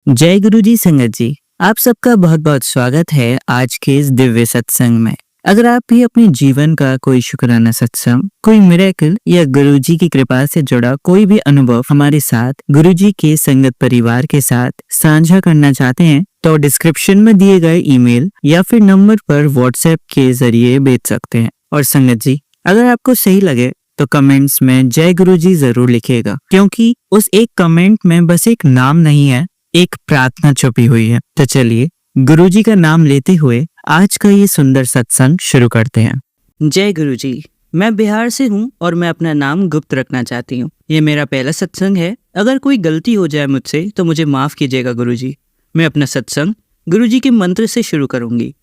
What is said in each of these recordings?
जय गुरु जी संगत जी, आप सबका बहुत बहुत स्वागत है आज के इस दिव्य सत्संग में। अगर आप भी अपने जीवन का कोई शुक्राना सत्संग, कोई मिरेकल या गुरु जी की कृपा से जुड़ा कोई भी अनुभव हमारे साथ गुरु जी के संगत परिवार के साथ साझा करना चाहते हैं तो डिस्क्रिप्शन में दिए गए ईमेल या फिर नंबर पर व्हाट्सएप के जरिए भेज सकते हैं। और संगत जी, अगर आपको सही लगे तो कमेंट्स में जय गुरु जी जरूर लिखिएगा, क्योंकि उस एक कमेंट में बस एक नाम नहीं है, एक प्रार्थना छुपी हुई है। तो चलिए गुरुजी का नाम लेते हुए आज का ये सुंदर सत्संग शुरू करते हैं। जय गुरु जी। मैं बिहार से हूँ और मैं अपना नाम गुप्त रखना चाहती हूँ। ये मेरा पहला सत्संग है। अगर कोई गलती हो जाए मुझसे तो मुझे माफ कीजिएगा गुरु जी। मैं अपना सत्संग गुरु जी के मंत्र से शुरू करूंगी।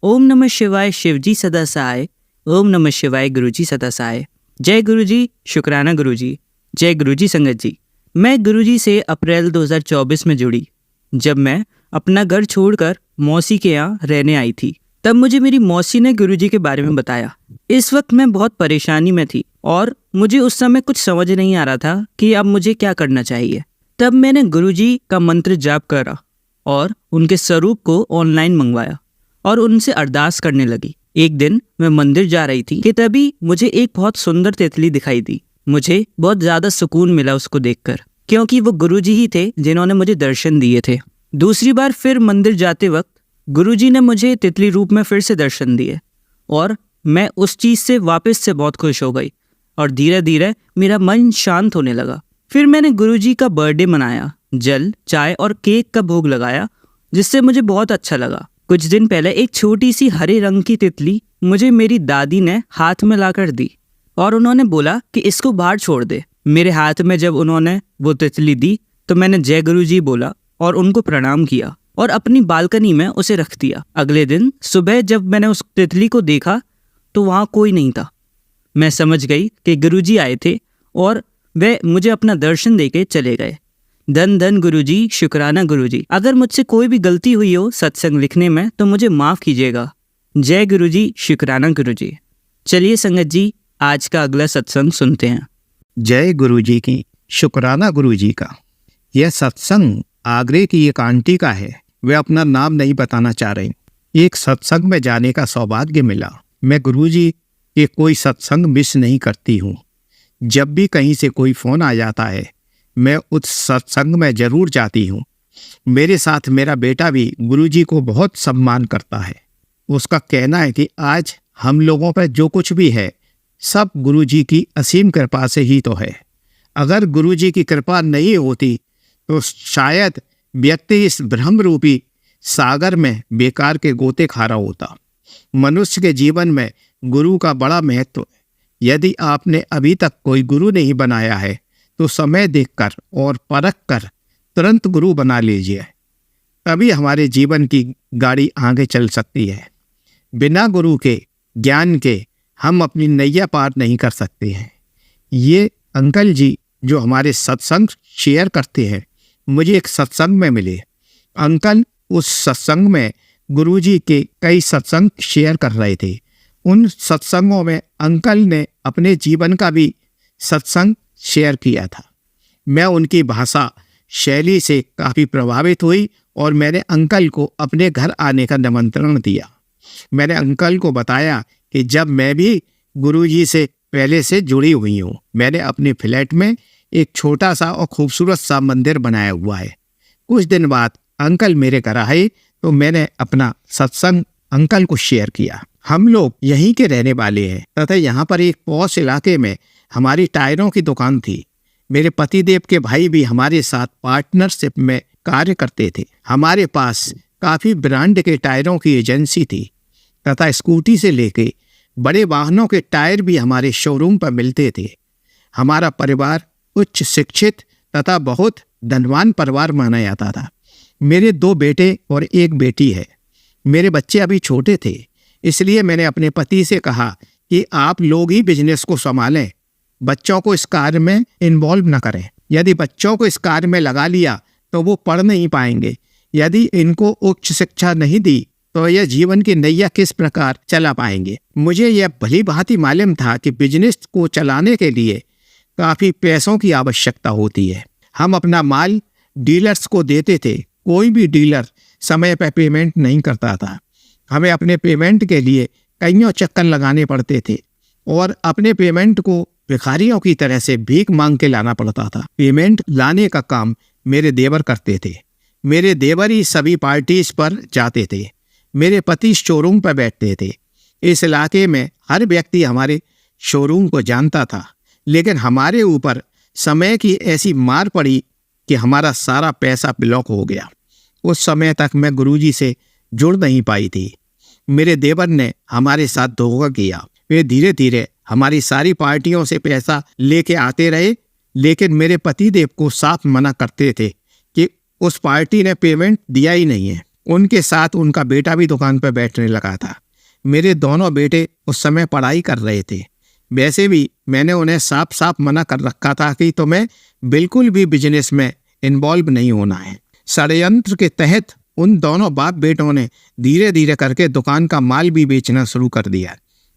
ओम नमः शिवाय शिव जी सदा सहाय, ओम नमः शिवाय गुरु जी सदा सहाय। जय गुरु जी, शुक्राना गुरु जी। जय गुरु जी संगत जी। मैं गुरुजी से अप्रैल 2024 में जुड़ी। जब मैं अपना घर छोड़कर मौसी के यहाँ रहने आई थी, तब मुझे मेरी मौसी ने गुरुजी के बारे में बताया। इस वक्त मैं बहुत परेशानी में थी और मुझे उस समय कुछ समझ नहीं आ रहा था कि अब मुझे क्या करना चाहिए। तब मैंने गुरुजी का मंत्र जाप करा और उनके स्वरूप को ऑनलाइन मंगवाया और उनसे अरदास करने लगी। एक दिन मैं मंदिर जा रही थी कि तभी मुझे एक बहुत सुंदर तितली दिखाई दी। मुझे बहुत ज्यादा सुकून मिला उसको देखकर, क्योंकि वो गुरुजी ही थे जिन्होंने मुझे दर्शन दिए थे। दूसरी बार फिर मंदिर जाते वक्त गुरुजी ने मुझे तितली रूप में फिर से दर्शन दिए और मैं उस चीज से वापस से बहुत खुश हो गई और धीरे धीरे मेरा मन शांत होने लगा। फिर मैंने गुरुजी का बर्थडे मनाया, जल, चाय और केक का भोग लगाया, जिससे मुझे बहुत अच्छा लगा। कुछ दिन पहले एक छोटी सी हरे रंग की तितली मुझे मेरी दादी ने हाथ में लाकर दी और उन्होंने बोला कि इसको बाहर छोड़ दे। मेरे हाथ में जब उन्होंने वो तितली दी तो मैंने जय गुरु जी बोला और उनको प्रणाम किया और अपनी बालकनी में उसे रख दिया। अगले दिन सुबह जब मैंने उस तितली को देखा तो वहाँ कोई नहीं था। मैं समझ गई कि गुरु जी आए थे और वे मुझे अपना दर्शन देके चले गए। धन धन गुरु जी, शुक्राना गुरु जी। अगर मुझसे कोई भी गलती हुई हो सत्संग लिखने में तो मुझे माफ़ कीजिएगा। जय गुरु जी, शुक्राना गुरु जी। चलिए संगत जी, आज का अगला सत्संग सुनते हैं। जय गुरु जी की, शुक्राना गुरु जी का। यह सत्संग आगरे की एक आंटी का है। वे अपना नाम नहीं बताना चाह रही। एक सत्संग में जाने का सौभाग्य मिला। मैं गुरु जी के कोई सत्संग मिस नहीं करती हूँ। जब भी कहीं से कोई फ़ोन आ जाता है मैं उस सत्संग में ज़रूर जाती हूँ। मेरे साथ मेरा बेटा भी गुरु जी को बहुत सम्मान करता है। उसका कहना है कि आज हम लोगों पर जो कुछ भी है सब गुरु जी की असीम कृपा से ही तो है। अगर गुरु जी की कृपा नहीं होती तो शायद व्यक्ति इस भ्रम रूपी सागर में बेकार के गोते खा रहा होता। मनुष्य के जीवन में गुरु का बड़ा महत्व है। यदि आपने अभी तक कोई गुरु नहीं बनाया है तो समय देखकर और परख कर तुरंत गुरु बना लीजिए, तभी हमारे जीवन की गाड़ी आगे चल सकती है। बिना गुरु के ज्ञान के हम अपनी नैया पार नहीं कर सकते हैं। ये अंकल जी जो हमारे सत्संग शेयर करते हैं, मुझे एक सत्संग में मिले। अंकल उस सत्संग में गुरुजी के कई सत्संग शेयर कर रहे थे। उन सत्संगों में अंकल ने अपने जीवन का भी सत्संग शेयर किया था। मैं उनकी भाषा शैली से काफ़ी प्रभावित हुई और मैंने अंकल को अपने घर आने का निमंत्रण दिया। मैंने अंकल को बताया कि जब मैं भी गुरुजी से पहले से जुड़ी हुई हूँ। मैंने अपने फ्लैट में एक छोटा सा और खूबसूरत सा मंदिर बनाया हुआ है। कुछ दिन बाद अंकल मेरे घर आए तो मैंने अपना सत्संग अंकल को शेयर किया। हम लोग यहीं के रहने वाले हैं तथा यहाँ पर एक पॉश इलाके में हमारी टायरों की दुकान थी। मेरे पतिदेव के भाई भी हमारे साथ पार्टनरशिप में कार्य करते थे। हमारे पास काफ़ी ब्रांड के टायरों की एजेंसी थी तथा स्कूटी से लेके बड़े वाहनों के टायर भी हमारे शोरूम पर मिलते थे। हमारा परिवार उच्च शिक्षित तथा बहुत धनवान परिवार माना जाता था। मेरे 2 बेटे और 1 बेटी है। मेरे बच्चे अभी छोटे थे, इसलिए मैंने अपने पति से कहा कि आप लोग ही बिजनेस को संभालें, बच्चों को इस कार्य में इन्वॉल्व न करें। यदि बच्चों को इस कार्य में लगा लिया तो वो पढ़ नहीं पाएंगे। यदि इनको उच्च शिक्षा नहीं दी तो यह जीवन की नैया किस प्रकार चला पाएंगे। मुझे यह भली भांति मालूम था कि बिजनेस को चलाने के लिए काफ़ी पैसों की आवश्यकता होती है। हम अपना माल डीलर्स को देते थे कोई भी डीलर समय पर पेमेंट नहीं करता था। हमें अपने पेमेंट के लिए कईयों चक्कर लगाने पड़ते थे और अपने पेमेंट को भिखारियों की तरह से भीख मांग के लाना पड़ता था। पेमेंट लाने का काम मेरे देवर करते थे। मेरे देवर ही सभी पार्टीज पर जाते थे। मेरे पति शोरूम पर बैठते थे। इस इलाके में हर व्यक्ति हमारे शोरूम को जानता था, लेकिन हमारे ऊपर समय की ऐसी मार पड़ी कि हमारा सारा पैसा ब्लॉक हो गया। उस समय तक मैं गुरुजी से जुड़ नहीं पाई थी। मेरे देवर ने हमारे साथ धोखा किया। वे धीरे धीरे हमारी सारी पार्टियों से पैसा लेके आते रहे, लेकिन मेरे पतिदेव को साफ मना करते थे कि उस पार्टी ने पेमेंट दिया ही नहीं है। उनके साथ उनका बेटा भी दुकान पर बैठने लगा था। मेरे दोनों बेटे उस समय पढ़ाई कर रहे थे। वैसे भी मैंने उन्हें साफ साफ मना कर रखा था कि तुम्हें बिल्कुल भी बिजनेस में इन्वॉल्व नहीं होना है। षड्यंत्र के तहत उन दोनों बाप बेटों ने धीरे धीरे करके दुकान का माल भी बेचना शुरू कर दिया।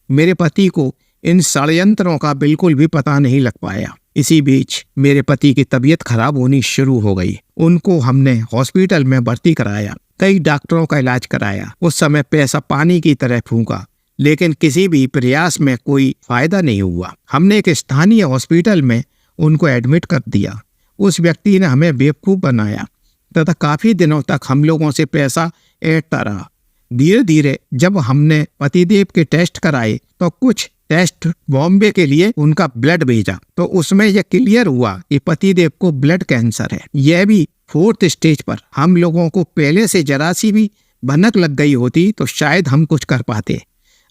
मेरे पति को इन षड्यंत्रों का बिल्कुल भी पता नहीं लग पाया। इसी बीच मेरे पति की तबीयत खराब होनी शुरू हो गई। उनको हमने हॉस्पिटल में भर्ती कराया, कई डॉक्टरों का इलाज कराया। उस समय पैसा पानी की तरह फूंका, लेकिन किसी भी प्रयास में कोई फायदा नहीं हुआ। हमने एक स्थानीय हॉस्पिटल में उनको एडमिट कर दिया। उस व्यक्ति ने हमें बेवकूफ़ बनाया तथा काफ़ी दिनों तक हम लोगों से पैसा ऐंठता रहा। धीरे धीरे जब हमने पतिदेव के टेस्ट कराए तो कुछ टेस्ट बॉम्बे के लिए उनका ब्लड भेजा, तो उसमें यह क्लियर हुआ कि पतिदेव को ब्लड कैंसर है। यह भी 4th स्टेज पर। हम लोगों को पहले से जरा सी भी भनक लग गई होती तो शायद हम कुछ कर पाते।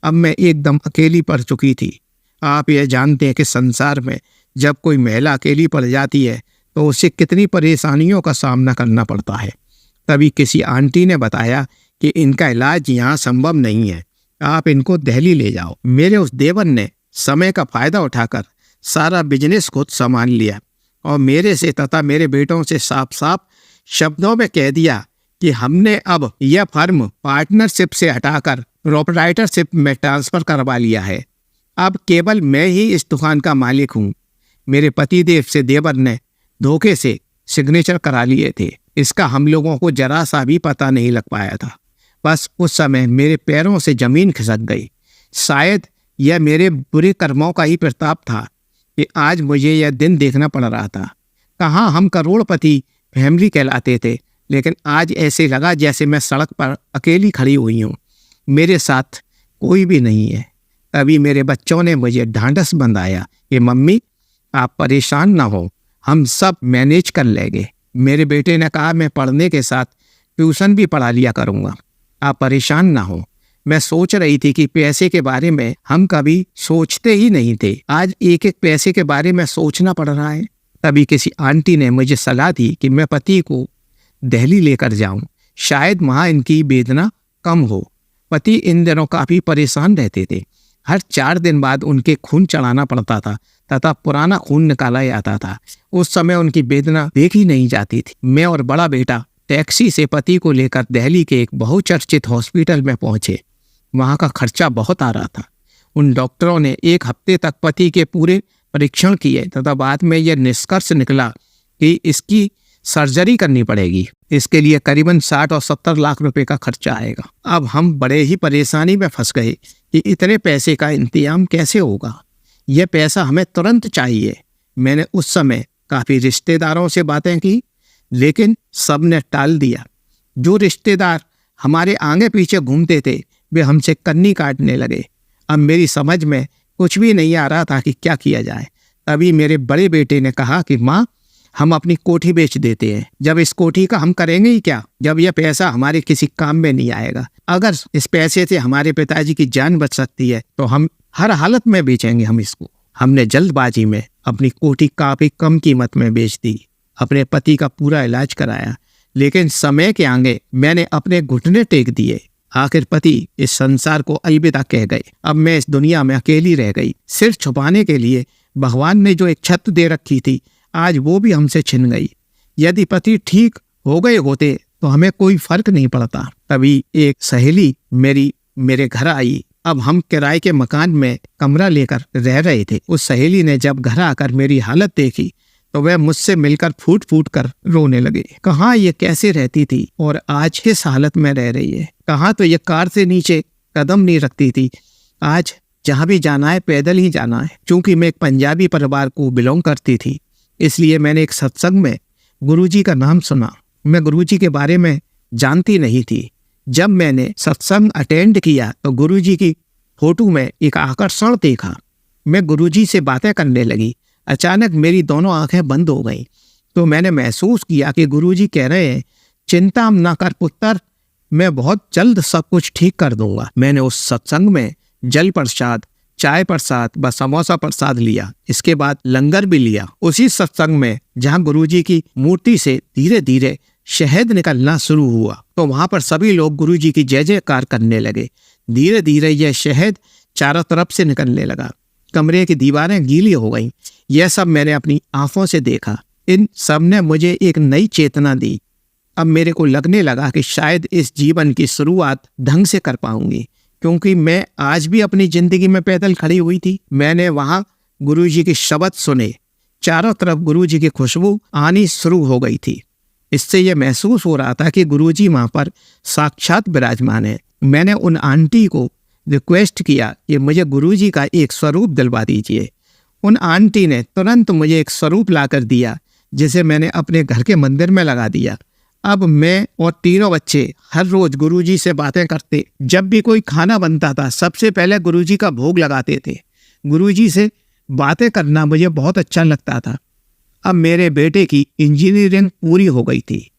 अब मैं एकदम अकेली पड़ चुकी थी। आप यह जानते हैं कि संसार में जब कोई महिला अकेली पड़ जाती है तो उसे कितनी परेशानियों का सामना करना पड़ता है। तभी किसी आंटी ने बताया कि इनका इलाज यहाँ संभव नहीं है, आप इनको दिल्ली ले जाओ। मेरे उस देवर ने समय का फायदा उठाकर सारा बिजनेस खुद संभाल लिया और मेरे से तथा मेरे बेटों से साफ साफ शब्दों में कह दिया कि हमने अब यह फर्म पार्टनरशिप से हटाकर प्रोप्राइटरशिप में ट्रांसफर करवा लिया है। अब केवल मैं ही इस दुकान का मालिक हूँ। मेरे पतिदेव से देवर ने धोखे से सिग्नेचर करा लिए थे। इसका हम लोगों को जरा सा भी पता नहीं लग पाया था। बस उस समय मेरे पैरों से जमीन खिसक गई। शायद यह मेरे बुरे कर्मों का ही प्रताप था कि आज मुझे यह दिन देखना पड़ रहा था। कहाँ हम करोड़पति फैमिली कहलाते थे, लेकिन आज ऐसे लगा जैसे मैं सड़क पर अकेली खड़ी हुई हूँ, मेरे साथ कोई भी नहीं है। तभी मेरे बच्चों ने मुझे ढांढस बंधाया कि मम्मी आप परेशान ना हो, हम सब मैनेज कर लेंगे। मेरे बेटे ने कहा मैं पढ़ने के साथ ट्यूशन भी पढ़ा लिया करूँगा, आप परेशान ना हो। मैं सोच रही थी कि पैसे के बारे में हम कभी सोचते ही नहीं थे, आज एक एक पैसे के बारे में सोचना पड़ रहा है। तभी किसी आंटी ने मुझे सलाह दी कि मैं पति को दिल्ली लेकर जाऊं, शायद वहाँ इनकी वेदना कम हो। पति इन दिनों काफ़ी परेशान रहते थे। हर 4 दिन बाद उनके खून चढ़ाना पड़ता था तथा पुराना खून निकाला जाता था। उस समय उनकी वेदना देखी नहीं जाती थी। मैं और बड़ा बेटा टैक्सी से पति को लेकर दिल्ली के एक बहुचर्चित हॉस्पिटल में पहुंचे। वहां का खर्चा बहुत आ रहा था। उन डॉक्टरों ने 1 हफ्ते तक पति के पूरे परीक्षण किए तथा बाद में यह निष्कर्ष निकला कि इसकी सर्जरी करनी पड़ेगी। इसके लिए करीबन 60 और 70 लाख रुपए का खर्चा आएगा। अब हम बड़े ही परेशानी में फंस गए कि इतने पैसे का इंतजाम कैसे होगा। यह पैसा हमें तुरंत चाहिए। मैंने उस समय काफ़ी रिश्तेदारों से बातें की, लेकिन सब ने टाल दिया। जो रिश्तेदार हमारे आगे पीछे घूमते थे वे हमसे कन्नी काटने लगे। अब मेरी समझ में कुछ भी नहीं आ रहा था कि क्या किया जाए। तभी मेरे बड़े बेटे ने कहा कि माँ हम अपनी कोठी बेच देते हैं। जब इस कोठी का हम करेंगे ही क्या, जब यह पैसा हमारे किसी काम में नहीं आएगा। अगर इस पैसे से हमारे पिताजी की जान बच सकती है तो हम हर हालत में बेचेंगे हम इसको। हमने जल्दबाजी में अपनी कोठी काफ़ी कम कीमत में बेच दी। अपने पति का पूरा इलाज कराया, लेकिन समय के आगे मैंने अपने घुटने टेक दिए। आखिर पति इस संसार को अलविदा कह गए। अब मैं इस दुनिया में अकेली रह गई। सिर छुपाने के लिए भगवान ने जो एक छत दे रखी थी, आज वो भी हमसे छिन गई। यदि पति ठीक हो गए होते तो हमें कोई फर्क नहीं पड़ता। तभी एक सहेली मेरे घर आई। अब हम किराए के मकान में कमरा लेकर रह रहे थे। उस सहेली ने जब घर आकर मेरी हालत देखी तो वह मुझसे मिलकर फूट फूट कर रोने लगे। कहाँ ये कैसे रहती थी और आज किस हालत में रह रही है। कहाँ तो ये कार से नीचे कदम नहीं रखती थी, आज जहाँ भी जाना है पैदल ही जाना है। क्योंकि मैं एक पंजाबी परिवार को बिलोंग करती थी, इसलिए मैंने एक सत्संग में गुरुजी का नाम सुना। मैं गुरुजी के बारे में जानती नहीं थी। जब मैंने सत्संग अटेंड किया तो गुरुजी की फोटो में एक आकर्षण देखा। मैं गुरुजी से बातें करने लगी। अचानक मेरी दोनों आंखें बंद हो गईं। तो मैंने महसूस किया कि गुरुजी कह रहे हैं, चिंता न कर पुत्र, मैं बहुत जल्द सब कुछ ठीक कर दूंगा। मैंने उस सत्संग में जल प्रसाद, चाय प्रसाद व समोसा प्रसाद लिया। इसके बाद लंगर भी लिया। उसी सत्संग में जहाँ गुरुजी की मूर्ति से धीरे धीरे शहद निकलना शुरू हुआ, तो वहां पर सभी लोग गुरुजी की जय जयकार करने लगे। धीरे धीरे यह शहद चारों तरफ से निकलने लगा। कमरे की दीवारें गीली हो गईं। यह सब मैंने अपनी आंखों से देखा। इन सब ने मुझे एक नई चेतना दी। अब मेरे को लगने लगा कि शायद इस जीवन की शुरुआत ढंग से कर पाऊंगी, क्योंकि मैं आज भी अपनी जिंदगी में पैदल खड़ी हुई थी। मैंने वहां गुरुजी के शब्द सुने। चारों तरफ गुरुजी की खुशबू आनी शुरू हो गई थी। इससे यह महसूस हो रहा था कि गुरुजी वहां पर साक्षात विराजमान है। मैंने उन आंटी को रिक्वेस्ट किया कि मुझे गुरुजी का एक स्वरूप दिलवा दीजिए। उन आंटी ने तुरंत मुझे एक स्वरूप लाकर दिया, जिसे मैंने अपने घर के मंदिर में लगा दिया। अब मैं और तीनों बच्चे हर रोज गुरुजी से बातें करते। जब भी कोई खाना बनता था सबसे पहले गुरुजी का भोग लगाते थे। गुरुजी से बातें करना मुझे बहुत अच्छा लगता था। अब मेरे बेटे की इंजीनियरिंग पूरी हो गई थी।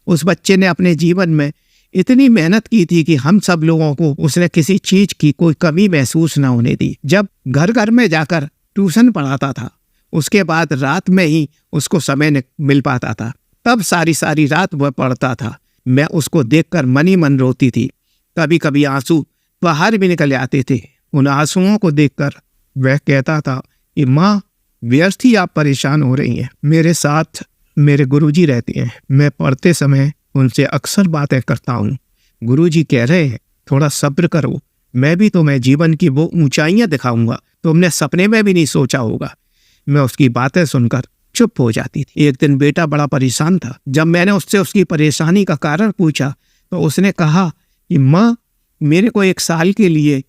उस बच्चे ने अपने जीवन में इतनी मेहनत की थी कि हम सब लोगों को उसने किसी चीज की कोई कमी महसूस न होने दी। जब घर घर में जाकर ट्यूशन पढ़ाता था, उसके बाद रात में ही उसको समय मिल पाता था, तब सारी सारी रात वह पढ़ता था। मैं उसको देखकर मन ही मन रोती थी। कभी कभी आंसू बाहर भी निकल आते थे। उन आंसुओं को देखकर वह कहता था कि माँ, व्यर्थ ही आप परेशान हो रही हैं। मेरे साथ मेरे गुरुजी रहते हैं। मैं पढ़ते समय उनसे अक्सर बातें करता हूँ। गुरुजी कह रहे हैं, थोड़ा सब्र करो, मैं भी तुम्हें जीवन की वो ऊंचाइयां दिखाऊंगा तुमने सपने में भी नहीं सोचा होगा। मैं उसकी बातें सुनकर चुप हो जाती थी। एक दिन बेटा बड़ा परेशान था। जब मैंने उससे उसकी परेशानी का कारण पूछा तो उसने कहा कि माँ, मेरे को 1 साल के लिए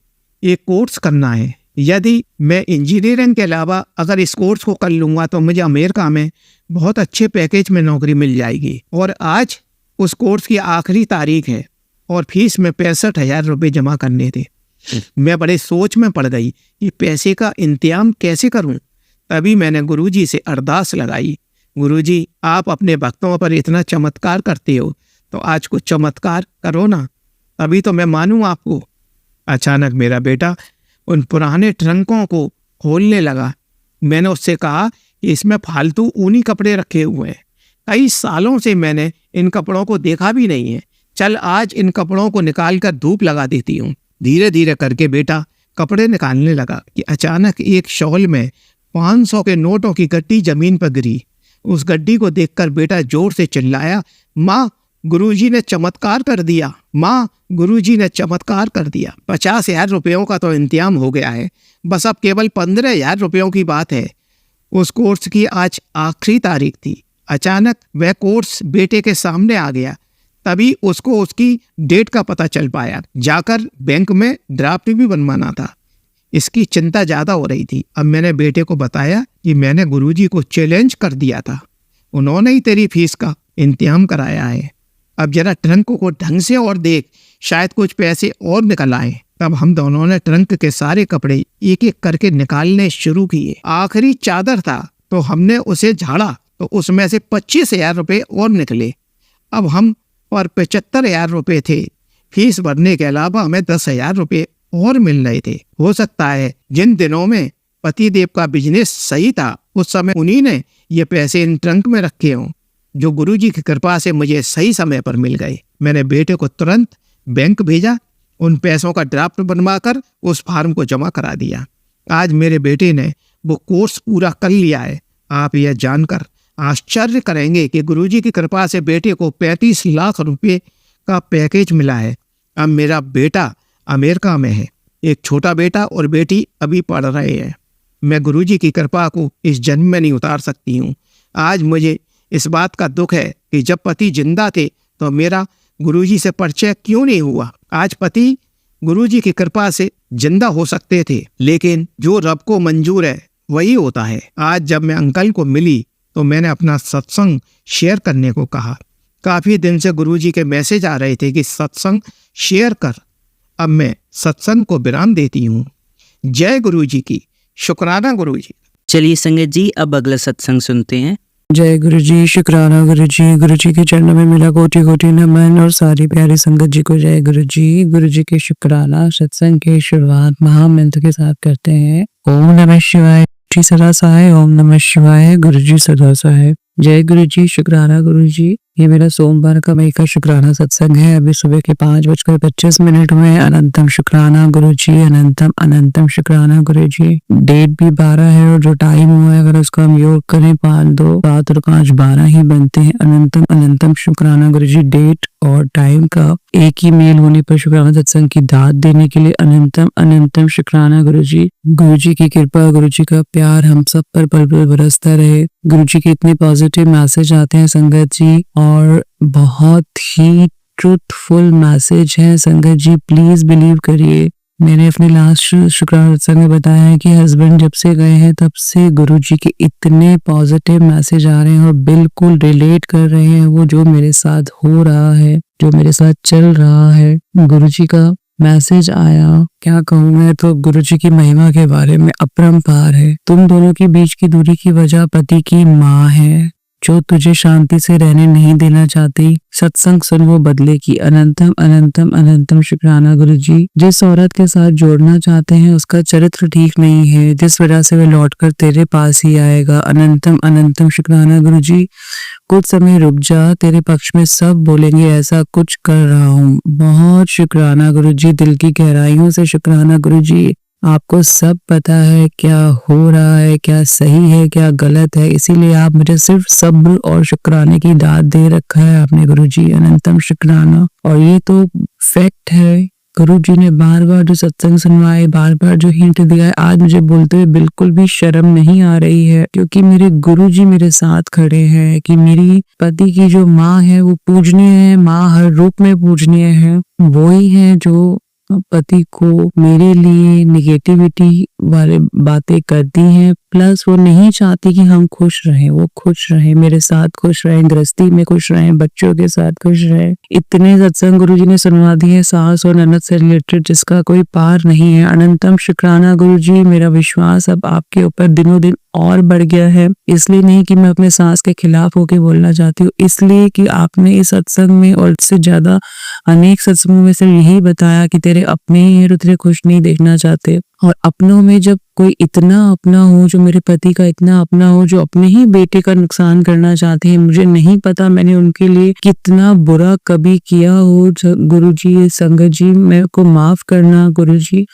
एक कोर्स करना है। यदि मैं इंजीनियरिंग के अलावा अगर इस कोर्स को कर लूँगा तो मुझे अमेरिका में बहुत अच्छे पैकेज में नौकरी मिल जाएगी। और आज उस कोर्स की आखिरी तारीख है और फीस में 65,000 रुपये जमा करने थे। मैं बड़े सोच में पड़ गई कि पैसे का इंतजाम कैसे करूं। तभी मैंने गुरुजी से अरदास लगाई, गुरुजी, आप अपने भक्तों पर इतना चमत्कार करते हो तो आज कुछ चमत्कार करो ना, तभी तो मैं मानूं आपको। अचानक मेरा बेटा उन पुराने ट्रंकों को खोलने लगा। मैंने उससे कहा कि इसमें फालतू ऊनी कपड़े रखे हुए हैं। कई सालों से मैंने इन कपड़ों को देखा भी नहीं है। चल आज इन कपड़ों को निकाल कर धूप लगा देती हूँ। धीरे धीरे करके बेटा कपड़े निकालने लगा कि अचानक एक शॉल में 500 के नोटों की गड्डी जमीन पर गिरी। उस गड्डी को देखकर बेटा जोर से चिल्लाया, माँ, गुरुजी ने चमत्कार कर दिया। माँ, गुरुजी ने चमत्कार कर दिया। 50,000 रुपयों का तो इंतजाम हो गया है, बस अब केवल 15,000 रुपयों की बात है। उस कोर्स की आज आखिरी तारीख थी। अचानक वह कोर्स बेटे के सामने आ गया। तभी उसको उसकी डेट का पता चल पाया। जाकर बैंक में ड्राफ्ट भी बनवाना था। इसकी चिंता ज़्यादा हो रही थी। अब मैंने बेटे को बताया कि मैंने गुरुजी को चैलेंज कर दिया था, उन्होंने ही तेरी फीस का इंतजाम कराया है। अब जरा ट्रंक को ढंग से और देख, शायद कुछ पैसे और निकल आए। तब हम दोनों ने ट्रंक के सारे कपड़े एक एक करके निकालने शुरू किए। आखिरी चादर था तो हमने उसे झाड़ा तो उसमें से 25,000 रुपये और निकले। अब हम और 75,000 रुपये थे। फीस भरने के अलावा हमें 10,000 रुपये और मिल रहे थे। हो सकता है जिन दिनों में पतिदेव का बिजनेस सही था उस समय उन्हीं ने ये पैसे इन ट्रंक में रखे हों, जो गुरुजी की कृपा से मुझे सही समय पर मिल गए। मैंने बेटे को तुरंत बैंक भेजा। उन पैसों का ड्राफ्ट बनवा कर उस फार्म को जमा करा दिया। आज मेरे बेटे ने वो कोर्स पूरा कर लिया है। आप यह जानकर आश्चर्य करेंगे कि गुरुजी की कृपा से बेटे को 35 लाख रुपए का पैकेज मिला है। अब मेरा बेटा अमेरिका में है। एक छोटा बेटा और बेटी अभी पढ़ रहे हैं। मैं गुरुजी की कृपा को इस जन्म में नहीं उतार सकती हूँ। आज मुझे इस बात का दुख है कि जब पति जिंदा थे तो मेरा गुरुजी से परिचय क्यों नहीं हुआ। आज पति गुरुजी की कृपा से जिंदा हो सकते थे, लेकिन जो रब को मंजूर है वही होता है। आज जब मैं अंकल को मिली तो मैंने अपना सत्संग शेयर करने को कहा। काफ़ी दिन से गुरुजी के मैसेज आ रहे थे कि सत्संग शेयर कर। अब मैं सत्संग को विराम देती हूँ। जय गुरुजी की, शुक्राना गुरुजी। चलिए संगत जी, अब अगला सत्संग सुनते हैं। जय गुरु जी, शुक्राना गुरु जी के चरणों में मेरा कोटि कोटि नमन और सारी प्यारी संगत जी को जय गुरु जी के शुक्राना सत्संग की शुरुआत महामंत्र के साथ करते हैं। ओम नमः शिवाय जी सदा सहाय, ओम नमः शिवाय गुरु जी सदा सहाय। जय गुरु जी, शुक्राना गुरु जी। ये मेरा सोमवार का मई का शुक्राना सत्संग है। अभी सुबह के 5:25 में अनंतम शुक्राना गुरु जी, अनंतम अनंतम शुक्राना गुरु जी। डेट भी 12 है और जो टाइम हुआ है अगर उसको हम योग करें 5, 2, 7 और 5 12 ही बनते हैं। अनंतम अनंतम शुक्राना गुरु जी। डेट और टाइम का एक ही मेल होने पर शुक्राना सत्संग की दाद देने के लिए अनंतम अनंतम शुक्राना गुरु जी। गुरु जी की कृपा, गुरु जी का प्यार हम सब पर पल पल बरसता रहे। गुरु जी के इतने पॉजिटिव मैसेज आते हैं संगत जी, और बहुत ही ट्रूथफुल मैसेज है संगत जी, प्लीज बिलीव करिए। मैंने अपने लास्ट शुक्राना सत्संग में बताया है कि हस्बैंड जब से गए हैं तब से गुरु जी के इतने पॉजिटिव मैसेज आ रहे हैं और बिल्कुल रिलेट कर रहे हैं वो जो मेरे साथ हो रहा है, जो मेरे साथ चल रहा है। गुरु जी का मैसेज आया, क्या कहूँ मैं, तो गुरु जी की महिमा के बारे में अपरंपार है। तुम दोनों के बीच की दूरी की वजह पति की माँ है जो तुझे शांति से रहने नहीं देना चाहती। सत्संग सुन वो बदले की। अनंतम अनंतम अनंतम शुक्राना गुरु जी। जिस औरत के साथ जोड़ना चाहते हैं उसका चरित्र ठीक नहीं है, जिस वजह से वह लौटकर तेरे पास ही आएगा। अनंतम अनंतम शुक्राना गुरु जी। कुछ समय रुक जा, तेरे पक्ष में सब बोलेंगे ऐसा कुछ कर रहा हूँ। बहुत शुक्राना गुरु जी, दिल की गहराइयों से शुक्राना गुरु जी। आपको सब पता है क्या हो रहा है, क्या सही है, क्या गलत है, इसीलिए आप मुझे सिर्फ सब्र और शुक्राने की दाद दे रखा है आपने गुरु जी। अनंतम शुक्राना। और ये तो फैक्ट है, गुरु जी ने बार बार जो सत्संग सुनवाए, बार बार जो हिंट दिया है, आज मुझे बोलते हुए बिल्कुल भी शर्म नहीं आ रही है, क्योंकि मेरे गुरु जी मेरे साथ खड़े हैं कि मेरी पति की जो माँ है वो पूजनीय है, माँ हर रूप में पूजनीय है। वो ही है जो पति को मेरे लिए निगेटिविटी वाले बातें करती हैं, प्लस वो नहीं चाहती कि हम खुश रहें, वो खुश रहें, मेरे साथ खुश रहें, गृहस्थी में खुश रहें, बच्चों के साथ खुश रहें। इतने सत्संग गुरु जी ने सुनवा दिए सास और ननद से रिलेटेड जिसका कोई पार नहीं है। अनंतम शुक्राना गुरु जी। मेरा विश्वास अब आपके ऊपर दिनों दिन और बढ़ गया है। इसलिए नहीं कि मैं अपने सास के खिलाफ होके बोलना चाहती हूँ, इसलिए कि आपने इस सत्संग में और इससे ज्यादा अनेक सत्संगों में सिर्फ यही बताया कि तेरे अपने ही है तो तेरे खुश नहीं देखना चाहते। और अपनों में जब कोई इतना अपना हो, जो मेरे पति का इतना अपना हो, जो अपने ही बेटे का नुकसान करना चाहते हैं, मुझे नहीं पता मैंने उनके लिए कितना बुरा कभी किया हो गुरु जी, संगत जी, मेरे को माफ करना गुरु जी।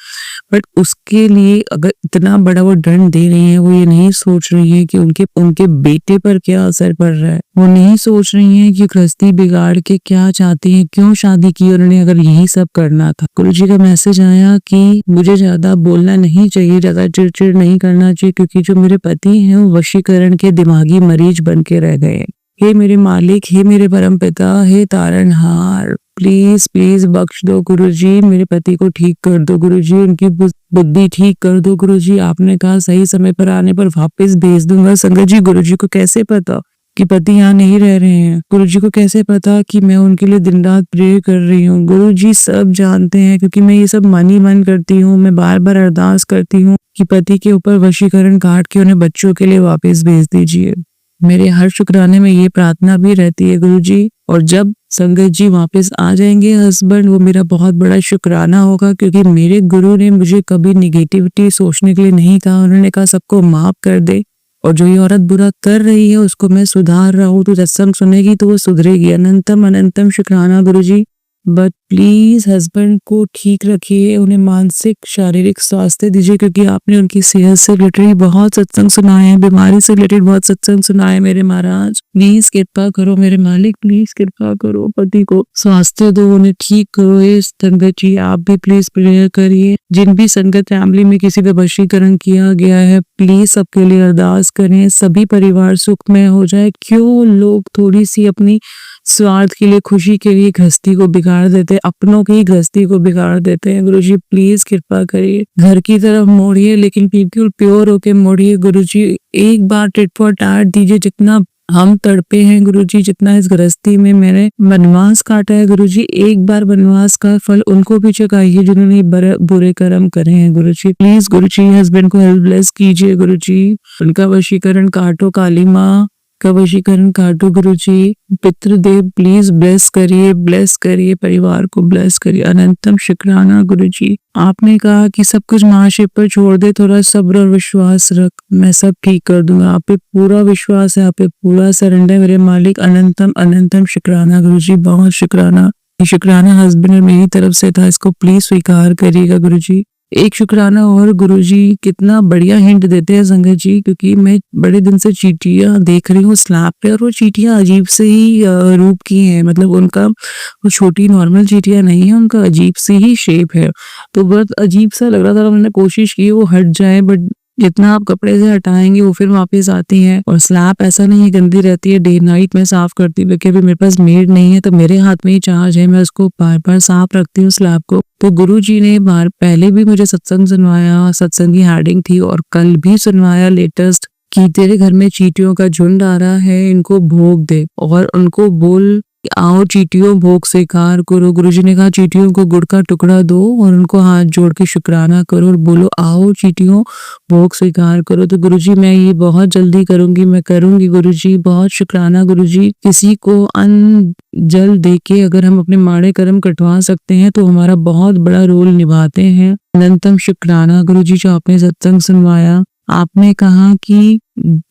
बट उसके लिए अगर इतना बड़ा वो दंड दे रही है, वो ये नहीं सोच रही है कि उनके बेटे पर क्या असर पड़ रहा है। वो नहीं सोच रही है कि गृहस्थी बिगाड़ के क्या चाहती है, क्यों शादी की उन्होंने अगर यही सब करना था। गुरु जी का मैसेज आया कि मुझे ज्यादा बोलना नहीं चाहिए, ज्यादा चिड़चिड़ नहीं करना चाहिए, क्योंकि जो मेरे पति हैं वो वशीकरण के दिमागी मरीज बन के रह गए। हे मेरे मालिक, हे मेरे परम पिता, हे तारनहार, प्लीज प्लीज बख्श दो गुरु जी, मेरे पति को ठीक कर दो गुरु जी, उनकी बुद्धि ठीक कर दो गुरु जी। आपने कहा सही समय पर आने पर वापस भेज दूंगा। संगत जी, गुरु जी को कैसे पता कि पति यहाँ नहीं रह रहे हैं? गुरु जी को कैसे पता कि मैं उनके लिए दिन रात प्रे कर रही हूँ? गुरु जी सब जानते हैं, क्योंकि मैं ये सब मन ही मन करती हूँ। मैं बार बार अरदास करती हूँ कि पति के ऊपर वशीकरण काट के उन्हें बच्चों के लिए वापस भेज दीजिए। मेरे हर शुक्राने में ये प्रार्थना भी रहती है गुरु जी। और जब संगत जी वापस आ जाएंगे हस्बैंड, वो मेरा बहुत बड़ा शुक्राना होगा, क्योंकि मेरे गुरु ने मुझे कभी निगेटिविटी सोचने के लिए नहीं कहा। उन्होंने कहा सबको माफ कर दे, और जो ये औरत बुरा कर रही है उसको मैं सुधार रहा हूँ, तो सत्संग सुनेगी तो वो सुधरेगी। अनंतम अनंतम शुक्राना गुरु जी। बट प्लीज हस्बैंड को ठीक रखिए, उन्हें मानसिक शारीरिक स्वास्थ्य दीजिए, क्योंकि आपने उनकी सेहत से रिलेटेड बहुत सत्संग सुनाए हैं, बीमारी से रिलेटेड बहुत सत्संग सुनाए हैं मेरे महाराज। प्लीज कृपा करो मेरे मालिक, प्लीज कृपा करो, पति को स्वास्थ्य दो, उन्हें ठीक करो। ये संगत जी आप भी प्लीज प्रेयर करिए। जिन भी संगत फैमिली में किसी पे वशीकरण किया गया है, प्लीज सबके लिए अरदास करें, सभी परिवार सुखमय हो जाए। क्यों लोग थोड़ी सी अपनी स्वार्थ के लिए, खुशी के लिए गृहस्थी को बिगाड़ देते हैं, अपनों की गृहस्थी को बिगाड़ देते हैं। गुरुजी प्लीज कृपा करिए, घर की तरफ मोड़िए, लेकिन बिल्कुल प्योर होके मोड़िए। गुरुजी एक बार टिट फॉर टैट दीजिए। जितना हम तड़पे हैं गुरुजी, जितना इस गृहस्थी में मैंने वनवास काटा है गुरुजी, एक बार वनवास का फल उनको भी चुकाइए जिन्होंने बुरे कर्म करे हैं। गुरुजी प्लीज गुरुजी हस्बैंड को हेल्प ब्लेस कीजिए। गुरुजी उनका वशीकरण काटो, काली माँ का वशीकरण काटो। गुरुजी पितृदेव प्लीज ब्लेस करिए, परिवार को ब्लेस करिए। अनंतम शुक्राना गुरुजी। आपने कहा कि सब कुछ महाशिव पर छोड़ दे, थोड़ा सब्र और विश्वास रख, मैं सब ठीक कर दूंगा। आप पे पूरा विश्वास है, आप पे पूरा सरेंडर मेरे मालिक। अनंतम अनंतम शुक्राना गुरुजी, बहुत शुक्राना। शुक्राना हस्बैंड मेरी तरफ से था, इसको प्लीज स्वीकार करिएगा गुरुजी। एक शुक्राना और गुरुजी, कितना बढ़िया हिंट देते हैं संगत जी, क्योंकि मैं बड़े दिन से चींटियां देख रही हूँ स्लैब पे, और वो चींटियां अजीब से ही रूप की हैं, मतलब उनका वो छोटी नॉर्मल चींटियां नहीं है, उनका अजीब सी ही शेप है। तो बहुत अजीब सा लग रहा था, मैंने कोशिश की वो हट जाए, बट जितना आप कपड़े से हटाएंगे वो फिर वापस आती हैं। और स्लैब ऐसा नहीं है गंदी रहती है, डे नाइट मैं साफ करती हूँ, क्योंकि अभी मेरे पास मेड नहीं है, तो मेरे हाथ में ही चार्ज है, मैं उसको बार बार साफ रखती हूँ स्लैब को। तो गुरुजी ने बार पहले भी मुझे सत्संग सुनवाया, सत्संग की हेडिंग थी, और कल भी सुनवाया लेटेस्ट, कि तेरे घर में चींटियों का झुंड आ रहा है, इनको भोग दे और उनको बोल आओ चींटियों भोग स्वीकार करो। गुरुजी ने कहा चींटियों को गुड़ का टुकड़ा दो और उनको हाथ जोड़ के शुक्राना करो और बोलो आओ चींटियों भोग स्वीकार करो। तो गुरुजी मैं ये बहुत जल्दी करूंगी, मैं करूंगी गुरुजी, बहुत शुक्राना गुरुजी। किसी को अन्न जल दे के अगर हम अपने माड़े कर्म कटवा सकते हैं तो हमारा बहुत बड़ा रोल निभाते हैं। अनंतम शुक्राना गुरुजी जो आपने सत्संग सुनवाया। आपने कहा कि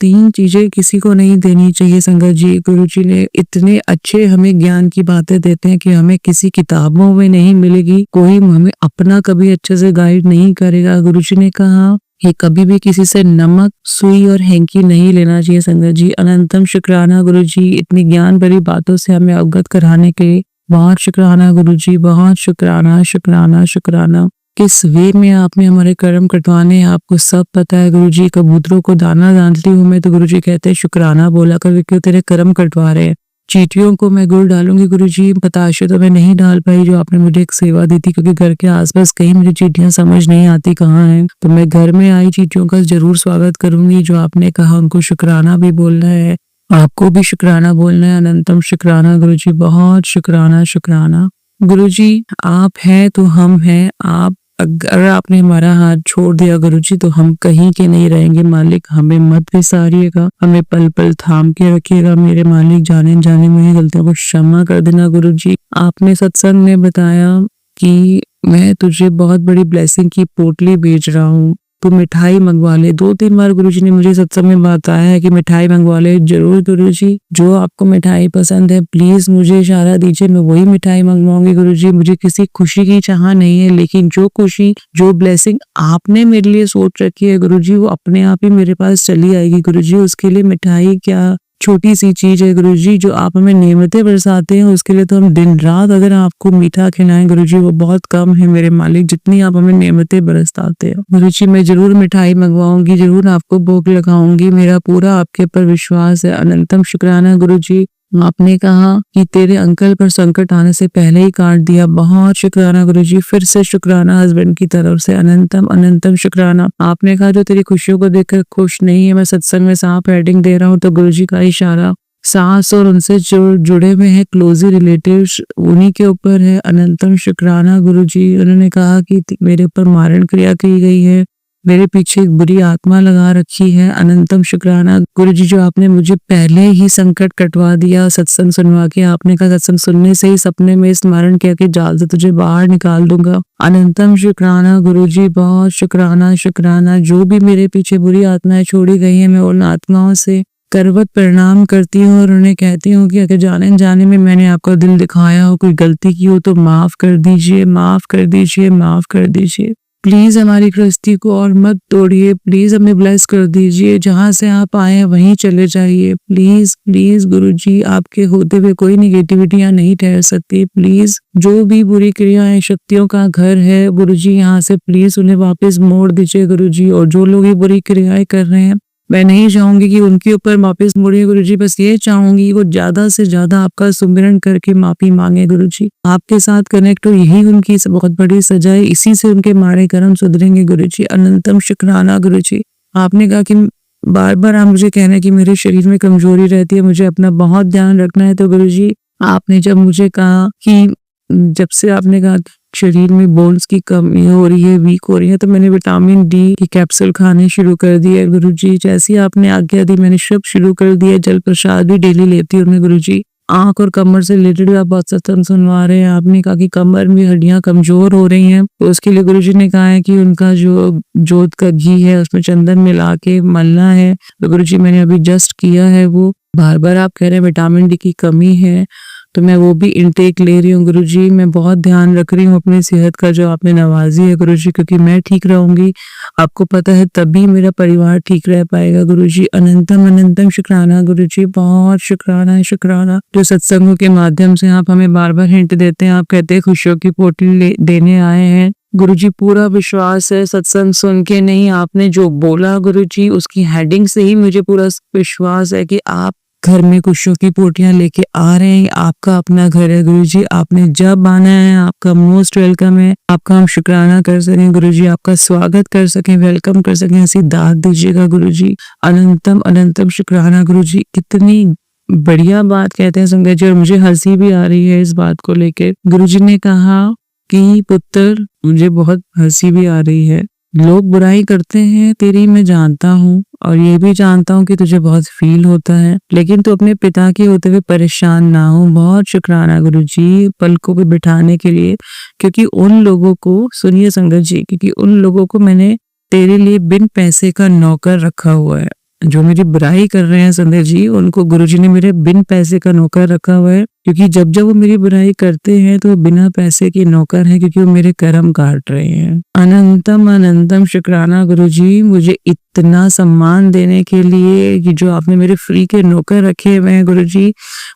3 चीजें किसी को नहीं देनी चाहिए संगत जी। गुरुजी ने इतने अच्छे हमें ज्ञान की बातें देते हैं कि हमें किसी किताबों में नहीं मिलेगी, कोई हमें अपना कभी अच्छे से गाइड नहीं करेगा। गुरुजी ने कहा कि कभी भी किसी से नमक, सुई और हैंकी नहीं लेना चाहिए संगत जी। अनंतम शुक्राना गुरुजी, इतनी ज्ञान भरी बातों से हमें अवगत कराने के लिए बहुत शुक्राना गुरुजी, बहुत शुक्राना शुक्राना शुक्राना। किस वे में आपने हमारे कर्म कटवाने हैं आपको सब पता है गुरुजी। कबूतरों को दाना डालती हूँ मैं तो गुरुजी कहते हैं शुक्राना बोला कर, क्यों तेरे कर्म कटवा रहे हैं। चींटियों को मैं गुड़ डालूंगी गुरुजी, बताशे तो मैं नहीं डाल पाई जो आपने मुझे एक सेवा दी थी, क्योंकि घर के आसपास कहीं मुझे चींटियां समझ नहीं आती कहाँ हैं। तो मैं घर में आई चींटियों का जरूर स्वागत करूंगी। जो आपने कहा उनको शुक्राना भी बोलना है, आपको भी शुक्राना बोलना है। अनंतम शुक्राना गुरुजी, बहुत शुक्राना शुक्राना गुरुजी। आप हैं तो हम हैं, आप अगर आपने हमारा हाथ छोड़ दिया गुरुजी तो हम कहीं के नहीं रहेंगे मालिक। हमें मत विसारिएगा, हमें पल पल थाम के रखिएगा मेरे मालिक। जाने जाने में गलतियों को क्षमा कर देना गुरुजी। आपने सत्संग में बताया कि मैं तुझे बहुत बड़ी ब्लेसिंग की पोटली भेज रहा हूँ, तो मिठाई मंगवा ले। 2-3 बार गुरुजी ने मुझे सत्संग में बताया है कि मिठाई मंगवा ले। जरूर गुरुजी, जो आपको मिठाई पसंद है प्लीज मुझे इशारा दीजिए, मैं वही मिठाई मंगवाऊंगी गुरुजी। मुझे किसी खुशी की चाह नहीं है, लेकिन जो खुशी, जो ब्लेसिंग आपने मेरे लिए सोच रखी है गुरुजी, वो अपने आप ही मेरे पास चली आएगी गुरुजी। उसके लिए मिठाई क्या छोटी सी चीज है गुरुजी, जो आप हमें नेमतें बरसाते हैं उसके लिए तो हम दिन रात अगर आपको मीठा खिलाएं गुरुजी वो बहुत कम है मेरे मालिक, जितनी आप हमें नेमतें बरसाते हैं गुरुजी। मैं जरूर मिठाई मंगवाऊंगी, जरूर आपको भोग लगाऊंगी, मेरा पूरा आपके ऊपर विश्वास है। अनंतम शुक्राना गुरुजी। आपने कहा कि तेरे अंकल पर संकट आने से पहले ही काट दिया, बहुत शुक्राना गुरुजी। फिर से शुक्राना हस्बैंड की तरफ से, अनंतम अनंतम शुक्राना। आपने कहा जो तेरी खुशियों को देखकर खुश नहीं है, मैं सत्संग में साफ हेडिंग दे रहा हूँ, तो गुरुजी का इशारा सास और उनसे जो जुड़े हुए हैं क्लोजी रिलेटिव्स उन्हीं के ऊपर है। अनंतम शुक्राना गुरुजी। उन्होंने कहा कि मेरे ऊपर मारण क्रिया की गई है, मेरे पीछे एक बुरी आत्मा लगा रखी है। अनंतम शुक्राना गुरुजी, जो आपने मुझे पहले ही संकट कटवा दिया सत्संग सुनवा के। आपने कहा सत्संग सुनने से ही सपने में स्मरण किया कि जाल से तुझे बाहर निकाल दूंगा। अनंतम शुक्राना गुरुजी, बहुत शुक्राना शुक्राना। जो भी मेरे पीछे बुरी आत्माएं छोड़ी गई हैं, मैं उन आत्माओं से करवट प्रणाम करती हूँ और उन्हें कहती हूँ कि अगर जाने अनजाने में मैंने आपका दिल दिखाया हो, कोई गलती की हो तो माफ कर दीजिए, माफ कर दीजिए, माफ कर दीजिए। प्लीज हमारी गृहस्थी को और मत तोड़िए, प्लीज हमें ब्लेस कर दीजिए, जहाँ से आप आए हैं वहीं चले जाइए, प्लीज प्लीज गुरुजी, आपके होते हुए कोई निगेटिविटी यहाँ नहीं ठहर सकती। प्लीज जो भी बुरी क्रियाएं शक्तियों का घर है गुरुजी, यहाँ से प्लीज उन्हें वापस मोड़ दीजिए गुरुजी। और जो लोग ये बुरी क्रियाएं कर रहे हैं, मैं नहीं चाहूंगी कि उनके ऊपर वापस मुड़े गुरुजी, बस ये चाहूंगी कि वो ज्यादा से ज्यादा आपका सुमिरन करके माफी मांगे गुरुजी। आपके साथ कनेक्ट हो, यही उनकी बहुत बड़ी सजा है, इसी से उनके मारे कर्म सुधरेंगे गुरुजी। अनंतम शुक्राना गुरुजी। आपने कहा कि बार बार आप मुझे कहना है कि मेरे शरीर में कमजोरी रहती है, मुझे अपना बहुत ध्यान रखना है। तो गुरुजी, आपने जब मुझे कहा कि जब से आपने कहा शरीर में बोन्स की कमी हो रही है, वीक हो रही है, तो मैंने विटामिन डी की कैप्सूल खाने शुरू कर दिए गुरुजी। जैसे ही आपने आज्ञा दी मैंने सब शुरू कर दिया। जल प्रसाद भी डेली लेती हूँ मैं गुरुजी। आंख और कमर से रिलेटेड आप बहुत सत्संग सुनवा रहे हैं। आपने कहा कि कमर में हड्डियां कमजोर हो रही हैं, तो उसके लिए गुरुजी ने कहा है कि उनका जो जोत का घी है उसमें चंदन मिला के मलना है। तो गुरुजी मैंने अभी जस्ट किया है वो। बार बार आप कह रहे हैं विटामिन डी की कमी है, तो मैं वो भी इनटेक ले रही हूँ गुरुजी। मैं बहुत ध्यान रख रही हूँ अपनी सेहत का, जो आपने नवाजी है गुरुजी, क्योंकि मैं ठीक रहूंगी, आपको पता है, तभी मेरा परिवार ठीक रह पाएगा गुरुजी। अनंतम अनंतम शुक्राना गुरुजी, बहुत शुक्राना है, शुक्राना। जो सत्संगों के माध्यम से आप हमें बार बार हिंट देते हैं, आप कहते हैं खुशियों की पोटली देने आए हैं गुरुजी। पूरा विश्वास है, सत्संग सुन के नहीं, आपने जो बोला गुरुजी उसकी हेडिंग से ही मुझे पूरा विश्वास है कि आप घर में खुशियों की पोटियां लेके आ रहे हैं। आपका अपना घर है गुरुजी, आपने जब आना है आपका मोस्ट वेलकम है। आपका हम शुक्राना कर सकें गुरुजी, आपका स्वागत कर सकें, वेलकम कर सकें, ऐसी दाद दीजिएगा गुरुजी। अनंतम अनंतम शुक्राना गुरुजी। कितनी बढ़िया बात कहते हैं संगत जी, और मुझे हंसी भी आ रही है इस बात को लेकर। गुरुजी ने कहा कि पुत्र, मुझे बहुत हंसी भी आ रही है, लोग बुराई करते हैं तेरी, मैं जानता हूँ, और ये भी जानता हूँ कि तुझे बहुत फील होता है, लेकिन तू अपने पिता के होते हुए परेशान ना हो। बहुत शुक्राना गुरुजी पलकों पे बिठाने के लिए, क्योंकि उन लोगों को, सुनिए संगत जी, क्योंकि उन लोगों को मैंने तेरे लिए बिन पैसे का नौकर रखा हुआ है। जो मेरी बुराई कर रहे हैं संजय जी, उनको गुरुजी ने मेरे बिन पैसे का नौकर रखा हुआ है, क्योंकि जब जब वो मेरी बुराई करते हैं तो वो बिना पैसे के नौकर हैं, क्योंकि वो मेरे कर्म काट रहे हैं। अनंतम अनंतम शुक्राना गुरुजी, मुझे इतना सम्मान देने के लिए कि जो आपने मेरे फ्री के नौकर रखे हुए हैं गुरुजी,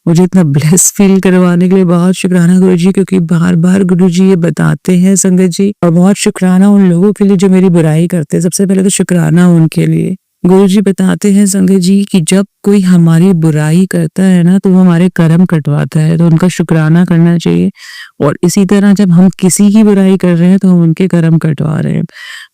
मुझे इतना ब्लेस फील करवाने के लिए बहुत शुक्राना गुरुजी, क्योंकि बार बार गुरुजी ये बताते हैं संगत जी। और बहुत शुक्राना उन लोगों के लिए जो मेरी बुराई करते हैं। सबसे पहले तो शुक्राना उनके लिए। गुरुजी बताते हैं संगत जी कि जब कोई हमारी बुराई करता है ना, तो वो हमारे कर्म कटवाता है, तो उनका शुक्राना करना चाहिए। और इसी तरह जब हम किसी की बुराई कर रहे हैं तो हम उनके कर्म कटवा रहे हैं।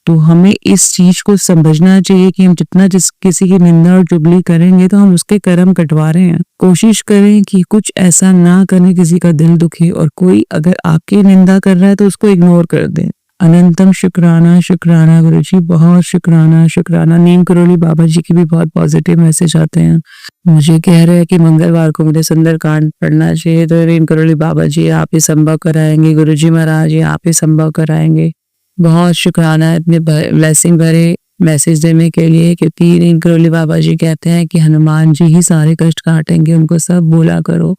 तो हमें इस चीज को समझना चाहिए कि हम जितना किसी की निंदा और चुगली करेंगे तो हम उसके कर्म कटवा रहे हैं। कोशिश करें कि कुछ ऐसा ना करें किसी का दिल दुखे, और कोई अगर आपकी निंदा कर रहा है तो उसको इग्नोर कर दें। अनंतम शुक्राना शुक्राना गुरुजी, बहुत शुक्राना शुक्राना। नीम करोली बाबा जी की भी बहुत पॉजिटिव मैसेज आते हैं। मुझे कह रहे हैं कि मंगलवार को मुझे सुंदरकांड पढ़ना चाहिए, तो नीम करोली बाबा जी आप ही संभव कराएंगे, गुरुजी महाराज जी आप ही संभव कराएंगे। बहुत शुक्राना इतने ब्लेसिंग भरे मैसेज देने के लिए, क्योंकि नीम करोली बाबा जी कहते हैं कि हनुमान जी ही सारे कष्ट काटेंगे, उनको सब बोला करो।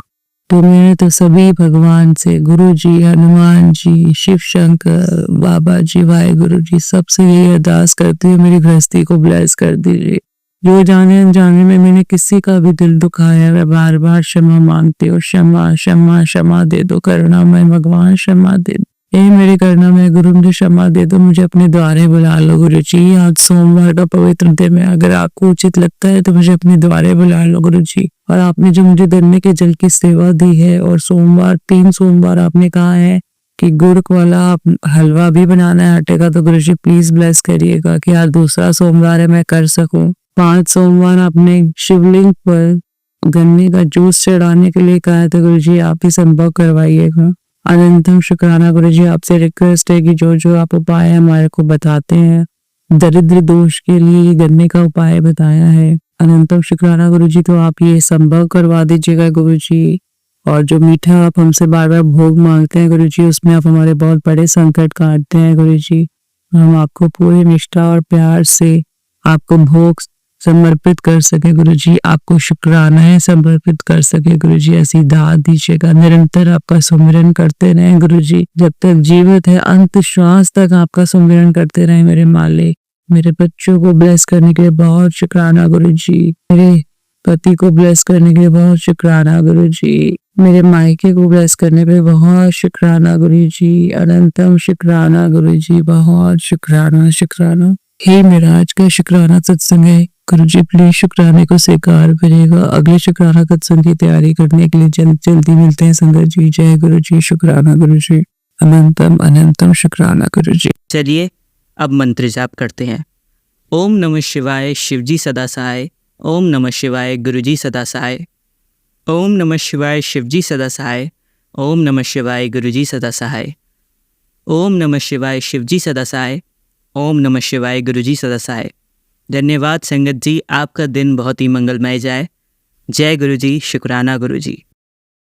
तो मैंने तो सभी भगवान से, गुरु जी, हनुमान जी, शिव शंकर, बाबा जी, वाहेगुरु जी, सबसे यही अरदास करती हूँ मेरी गृहस्थी को ब्लेस कर दीजिए। जो जाने अनजाने में मैंने किसी का भी दिल दुखाया, मैं बार बार क्षमा मांगती हूँ। क्षमा क्षमा क्षमा दे दो, करुणामय भगवान क्षमा दे दो। ये मेरे करुणामय गुरु, मुझे क्षमा दे दो, मुझे अपने द्वारे बुला लो गुरु जी। आज सोमवार का पवित्र दिन में अगर आपको उचित लगता है तो मुझे अपने द्वारे बुला लो गुरु जी। और आपने जो मुझे गन्ने के जल की सेवा दी है, और सोमवार 3 सोमवार आपने कहा है कि गुड़ वाला हलवा भी बनाना है आटे का, तो गुरु जी प्लीज ब्लेस करिएगा कि आज दूसरा सोमवार है मैं कर सकूं। 5 सोमवार आपने शिवलिंग पर गन्ने का जूस चढ़ाने के लिए कहा है, तो गुरु जी आप ही संभव करवाइएगा। अनंतम शुक्राना गुरु जी, आपसे रिक्वेस्ट है कि जो जो आप उपाय हमारे को बताते हैं, दरिद्र दोष के लिए गन्ने का उपाय बताया है, अनंतम शुक्राना गुरु जी, तो आप ये संभव करवा दीजिएगा गुरु जी। और जो मीठा आप हमसे बार बार भोग मांगते हैं गुरु जी, उसमें आप हमारे बहुत बड़े संकट काटते हैं गुरु जी। हम आपको पूरी निष्ठा और प्यार से आपको भोग समर्पित कर सके गुरुजी, आपको शुक्रानाएं समर्पित कर सके गुरुजी, ऐसी दात दीजिएगा। निरंतर आपका सुमिरन करते रहें गुरुजी, जब तक जीवित है अंत श्वास तक आपका सुमिरन करते रहें मेरे मालिक। मेरे बच्चों को ब्लेस करने के लिए बहुत शुक्राना गुरुजी, मेरे पति को ब्लेस करने के लिए बहुत शुक्राना गुरुजी, मेरे मायके को ब्लेस करने पे बहुत शुक्राना गुरुजी, अनंतम शुक्राना गुरुजी, बहुत शुक्राना शुक्राना। हे मेरा आज का शुक्राना सत्संग है गुरुजी, प्लीज शुक्राने को स्वीकार करिएगा। अगले शुक्राना सत्संग की तैयारी करने के लिए जल्दी मिलते हैं संगत जी। जय गुरुजी, शुक्राना गुरुजी, अनंतम अनंतम शुक्राना गुरुजी। चलिए अब मंत्र जाप करते हैं। ओम नमः शिवाय शिवजी सदा सहाय। ओम नमः शिवाय गुरुजी सदा सहाय। ओम नमः शिवाय शिवजी सदा सहाय। ओम नमः शिवाय गुरुजी सदा सहाय। ओम नमः शिवाय शिवजी सदा सहाय। ओम नमः शिवाय गुरुजी सदा सहाय। धन्यवाद संगत जी, आपका दिन बहुत ही मंगलमय जाए। जय गुरुजी, शुक्राना गुरुजी।